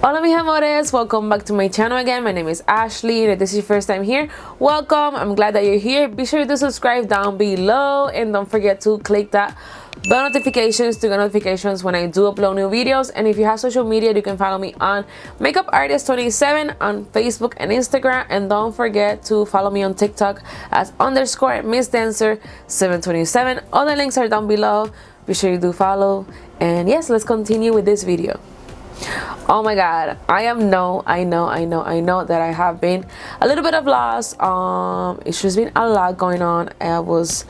Hola mis amores, welcome back to my channel again. My name is Ashley, and if this is your first time here, welcome. I'm glad that you're here. Be sure to subscribe down below and don't forget to click that bell notifications to get notifications when I do upload new videos. And if you have social media, you can follow me on Makeup Artist 27 on Facebook and Instagram, and don't forget to follow me on TikTok as _Miss Dancer 727. All the links are down below. Be sure you do follow, and yes, let's continue with this video. Oh my god, I know that I have been a little bit of loss. It's just been a lot going on. I was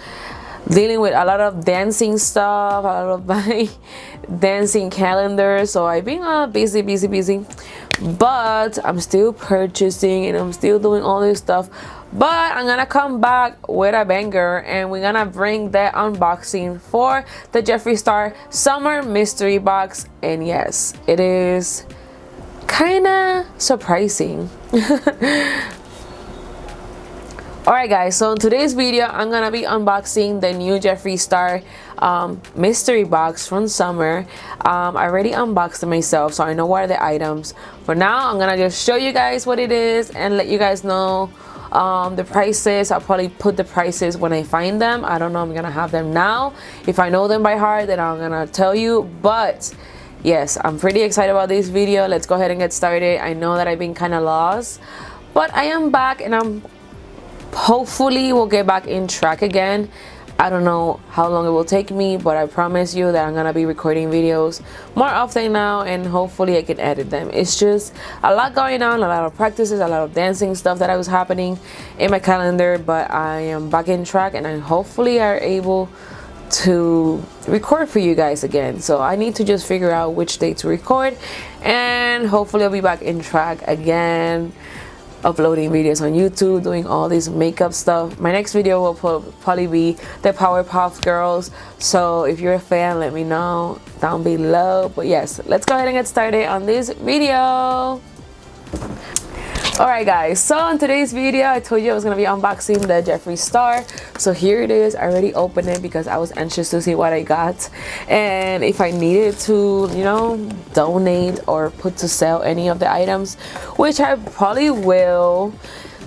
dealing with a lot of dancing stuff, a lot of my dancing calendar, so I've been busy, but I'm still purchasing and I'm still doing all this stuff. But I'm gonna come back with a banger, and we're gonna bring the unboxing for the Jeffree Star Summer Mystery Box. And yes, it is kinda surprising. Alright guys, so in today's video I'm gonna be unboxing the new Jeffree Star mystery box from summer. I already unboxed it myself, so I know what are the items. For now, I'm gonna just show you guys what it is and let you guys know the prices. I'll probably put the prices when I find them. I don't know, I'm gonna have them now. If I know them by heart, then I'm gonna tell you. But yes, I'm pretty excited about this video. Let's go ahead and get started. I know that I've been kind of lost, but I am back, and I'm hopefully we'll get back in track again. I don't know how long it will take me, but I promise you that I'm gonna be recording videos more often now, and hopefully I can edit them. It's just a lot going on, a lot of practices, a lot of dancing stuff that was happening in my calendar, but I am back in track, and I hopefully are able to record for you guys again. So I need to just figure out which day to record, and hopefully I'll be back in track again, uploading videos on YouTube, doing all this makeup stuff. My next video will probably be the Powerpuff Girls, so if you're a fan, let me know down below. But yes, let's go ahead and get started on this video. Alright guys, so in today's video I told you I was going to be unboxing the Jeffree Star. So here it is. I already opened it because I was anxious to see what I got, and if I needed to, you know, donate or put to sell any of the items, which I probably will.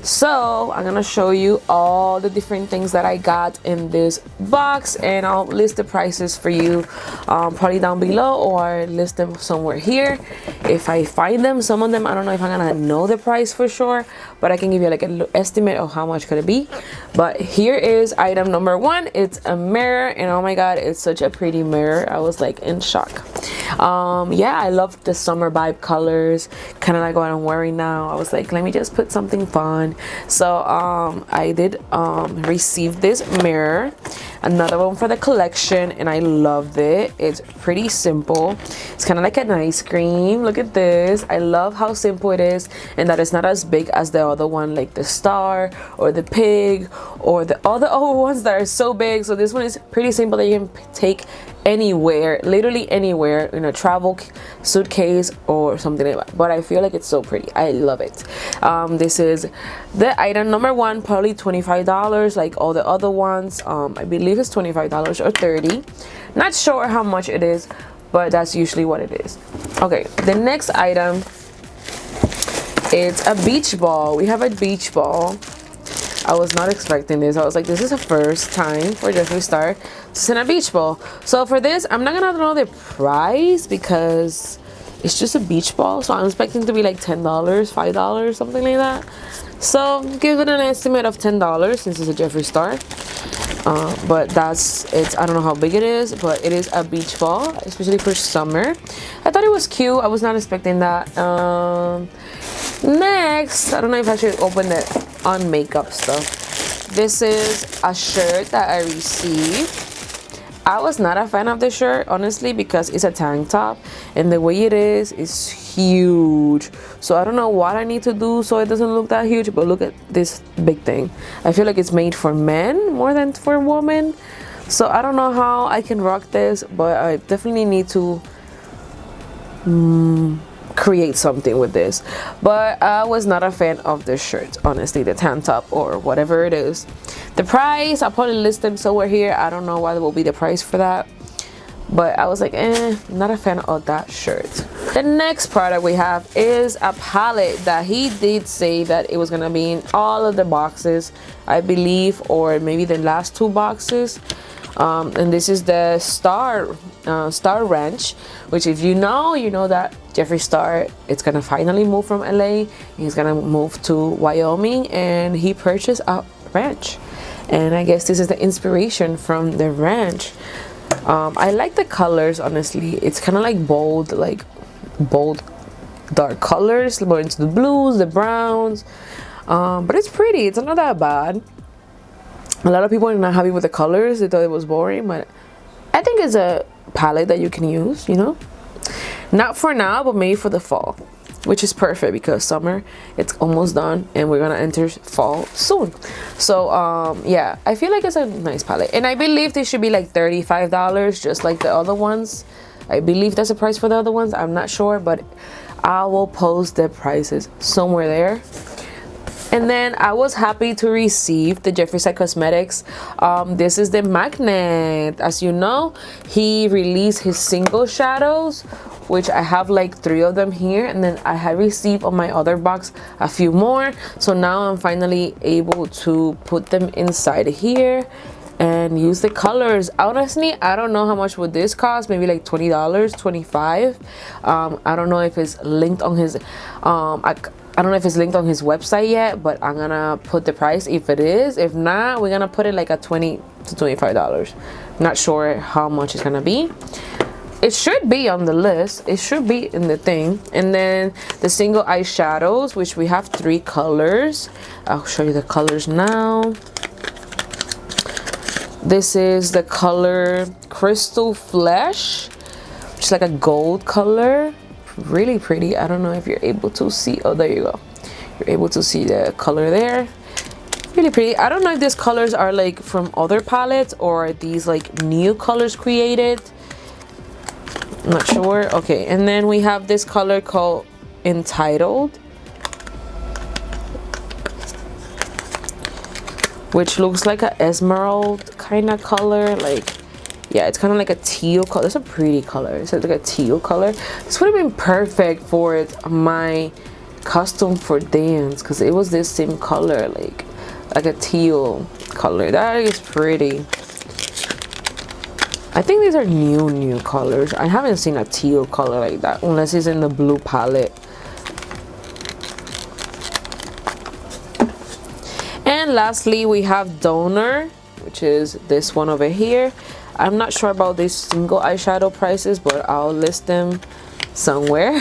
So I'm gonna show you all the different things that I got in this box, and I'll list the prices for you probably down below, or list them somewhere here if I find them. Some of them I don't know if I'm gonna know the price for sure, but I can give you like an estimate of how much could it be. But here is item number one. It's a mirror, and oh my god, it's such a pretty mirror. I was like in shock. Yeah, I love the summer vibe colors, kind of like what I'm wearing now. I was like, let me just put something fun. So I did receive this mirror, another one for the collection, and I loved it. It's pretty simple. It's kind of like an ice cream. Look at this. I love how simple it is, and that it's not as big as the other one, like the star or the pig or the other ones that are so big. So this one is pretty simple, that you can take anywhere, literally anywhere, in a travel suitcase or something like that. But I feel like it's so pretty. I love it. This is the item number one, probably $25 like all the other ones. I believe it's $25 or $30. Not sure how much it is, but that's usually what it is. Okay, the next item, it's a beach ball. We have a beach ball. I was not expecting this. I was like, this is a first time for Jeffree Star to send a beach ball. So for this, I'm not gonna know the price because it's just a beach ball. So I'm expecting to be like $10, $5, something like that. So give it an estimate of $10 since it's a Jeffree Star. But that's it. I don't know how big it is, but it is a beach ball, especially for summer. I thought it was cute. I was not expecting that. Next, I don't know if I should open it on makeup stuff. This is a shirt that I received. I was not a fan of the shirt, honestly, because it's a tank top, and the way it is huge. So I don't know what I need to do so it doesn't look that huge, but look at this big thing. I feel like it's made for men more than for women. So I don't know how I can rock this, but I definitely need to create something with this. But I was not a fan of this shirt, honestly, the tank top or whatever it is. The price, I'll probably list them somewhere here. I don't know what will be the price for that, but I was like, not a fan of that shirt. The next product we have is a palette that he did say that it was gonna be in all of the boxes, I believe, or maybe the last 2 boxes. And this is the Star Ranch, which if you know, you know that Jeffree Star, it's gonna finally move from LA. He's gonna move to Wyoming, and he purchased a ranch. And I guess this is the inspiration from the ranch. I like the colors, honestly. It's kind of like bold dark colors, more into the blues, the browns, but it's pretty. It's not that bad. A lot of people are not happy with the colors. They thought it was boring, but I think it's a palette that you can use, you know, not for now, but maybe for the fall, which is perfect because summer, it's almost done and we're gonna enter fall soon. So yeah, I feel like it's a nice palette, and I believe this should be like $35, just like the other ones. I believe that's the price for the other ones. I'm not sure, but I will post the prices somewhere there. And then I was happy to receive the Jeffree Star Cosmetics. This is the magnet. As you know, he released his single shadows, which I have like 3 of them here, and then I had received on my other box a few more. So now I'm finally able to put them inside here and use the colors. Honestly, I don't know how much would this cost. Maybe like $20, $25. I don't know if it's linked on his I don't know if it's linked on his website yet, but I'm gonna put the price if it is. If not, we're gonna put it like at $20 to $25. Not sure how much it's gonna be. It should be on the list. It should be in the thing. And then the single eyeshadows, which we have 3 colors. I'll show you the colors now. This is the color Crystal Flesh, which is like a gold color. Really pretty. I don't know if you're able to see. Oh, there you go. You're able to see the color there. Really pretty. I don't know if these colors are like from other palettes or are these like new colors created. I'm not sure. Okay, and then we have this color called Entitled, which looks like an emerald kind of color. Like, yeah, it's kind of like a teal color. It's a pretty color. It's like a teal color. This would have been perfect for my costume for dance, because it was this same color, like a teal color. That is pretty. I think these are new colors. I haven't seen a teal color like that unless it's in the blue palette. And lastly, we have Donor, which is this one over here. I'm not sure about these single eyeshadow prices, but I'll list them somewhere.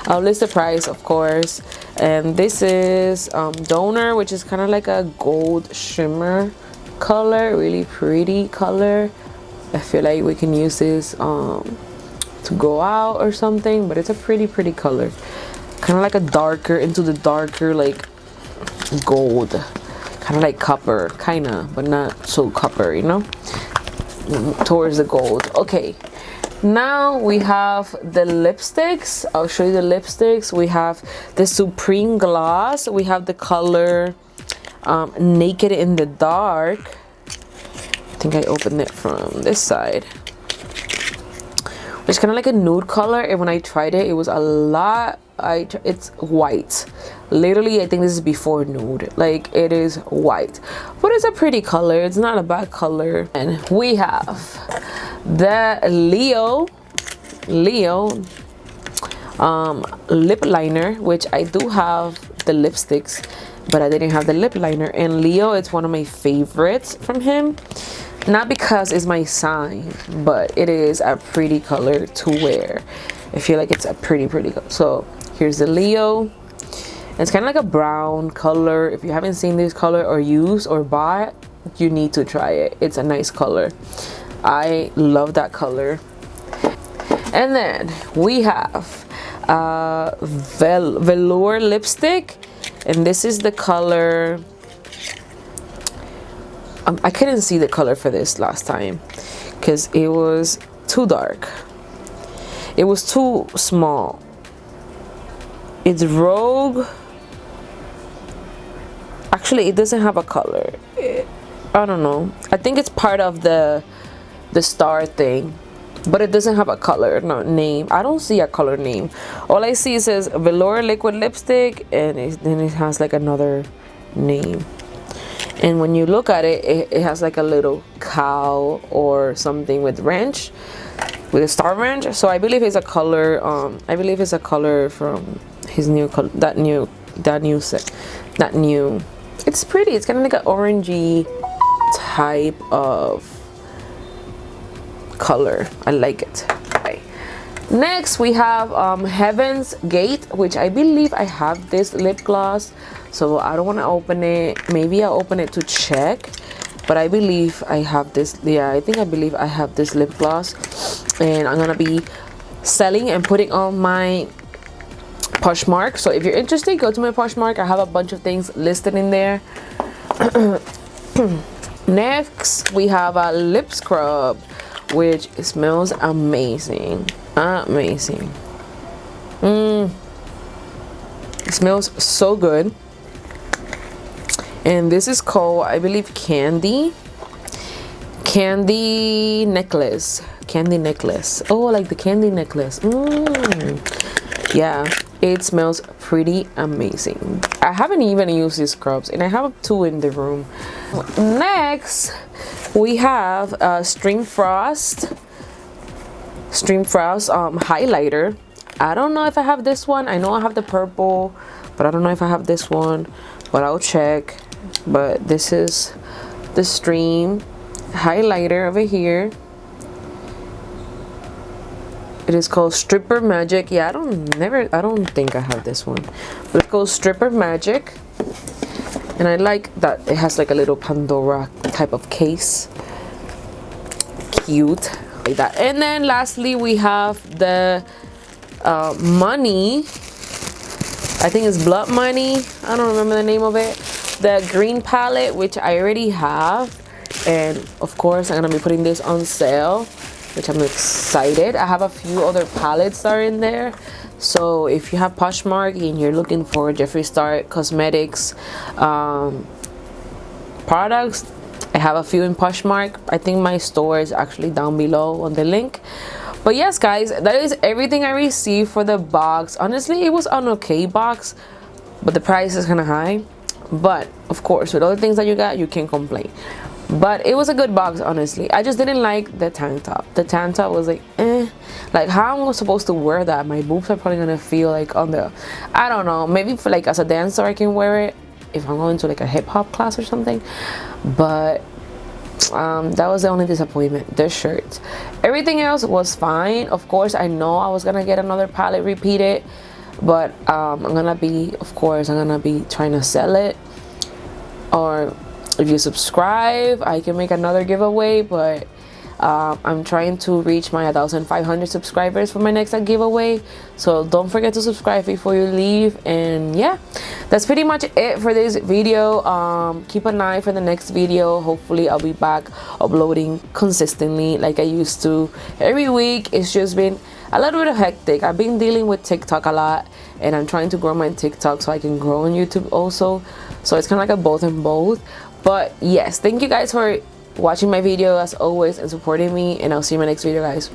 I'll list the price, of course. And this is Donor, which is kind of like a gold shimmer color. Really pretty color. I feel like we can use this to go out or something, but it's a pretty color. Kind of like a darker, into the darker, like gold. Kind of like copper, kind of, but not so copper, you know? Towards the gold. Okay, now we have the lipsticks. I'll show you the lipsticks. We have the Supreme Gloss. We have the color Naked in the Dark. I think I opened it from this side. It's kind of like a nude color, and when I tried it, it was a lot. It's white. Literally, I think this is before nude. Like, it is white, but it's a pretty color. It's not a bad color. And we have the Leo lip liner, which I do have the lipsticks, but I didn't have the lip liner. And Leo, it's one of my favorites from him. Not because it's my sign, but it is a pretty color to wear. I feel like it's a pretty color. So here's the Leo. It's kind of like a brown color. If you haven't seen this color or used or bought, you need to try it. It's a nice color. I love that color. And then we have Velour Lipstick, and this is the color. I couldn't see the color for this last time because it was too dark. It was too small. It's Rogue. Actually, it doesn't have a color. I don't know. I think it's part of the star thing. but it doesn't have a color name. I don't see a color name. All I see says Velour liquid lipstick, and then it has like another name. And when you look at it, it has like a little cow or something with wrench, with a star wrench. So I believe it's a color. I believe it's a color from his new color. That new. It's pretty. It's kind of like an orangey type of color. I like it. Okay. Next we have Heaven's Gate, which I believe I have this lip gloss, so I don't want to open it. Maybe I'll open it to check, but I believe I have this. Yeah, I believe I have this lip gloss, and I'm gonna be selling and putting on my Poshmark. So if you're interested, go to my Poshmark. I have a bunch of things listed in there. Next we have a lip scrub, which smells amazing. It smells so good. And this is called, I believe, candy necklace. Oh, like the candy necklace. Yeah, it smells pretty amazing. I haven't even used these scrubs, and I have 2 in the room. Next we have Stream Frost highlighter. I don't know if I have this one. I know I have the purple, but I don't know if I have this one, but I'll check. But this is the Stream highlighter over here. It is called Stripper Magic. Yeah, I don't think I have this one, but it's called Stripper Magic. And I like that it has like a little Pandora type of case. Cute, like that. And then lastly we have the Money. I think it's Blood Money. I don't remember the name of it. The green palette, which I already have, and of course I'm gonna be putting this on sale, which I'm excited. I have a few other palettes that are in there. So if you have Poshmark and you're looking for Jeffree Star Cosmetics products, I have a few in Poshmark. I think my store is actually down below on the link. But yes, guys, that is everything I received for the box. Honestly, it was an okay box, but the price is kind of high. But of course, with all the things that you got, you can't complain. But it was a good box, honestly. I just didn't like the tank top. The tank top was like, like, how am I supposed to wear that? My boobs are probably gonna feel like on the, I don't know, maybe for like as a dancer I can wear it if I'm going to like a hip-hop class or something. But that was the only disappointment, the shirt. Everything else was fine. Of course, I know I was gonna get another palette repeated, but I'm gonna be trying to sell it. Or if you subscribe, I can make another giveaway. But I'm trying to reach my 1,500 subscribers for my next giveaway, so don't forget to subscribe before you leave. And yeah, that's pretty much it for this video. Keep an eye for the next video. Hopefully I'll be back uploading consistently like I used to every week. It's just been a little bit of hectic. I've been dealing with TikTok a lot, and I'm trying to grow my TikTok so I can grow on YouTube also. So it's kind of like a both and both. But yes, thank you guys for watching my video as always and supporting me, and I'll see you in my next video, guys.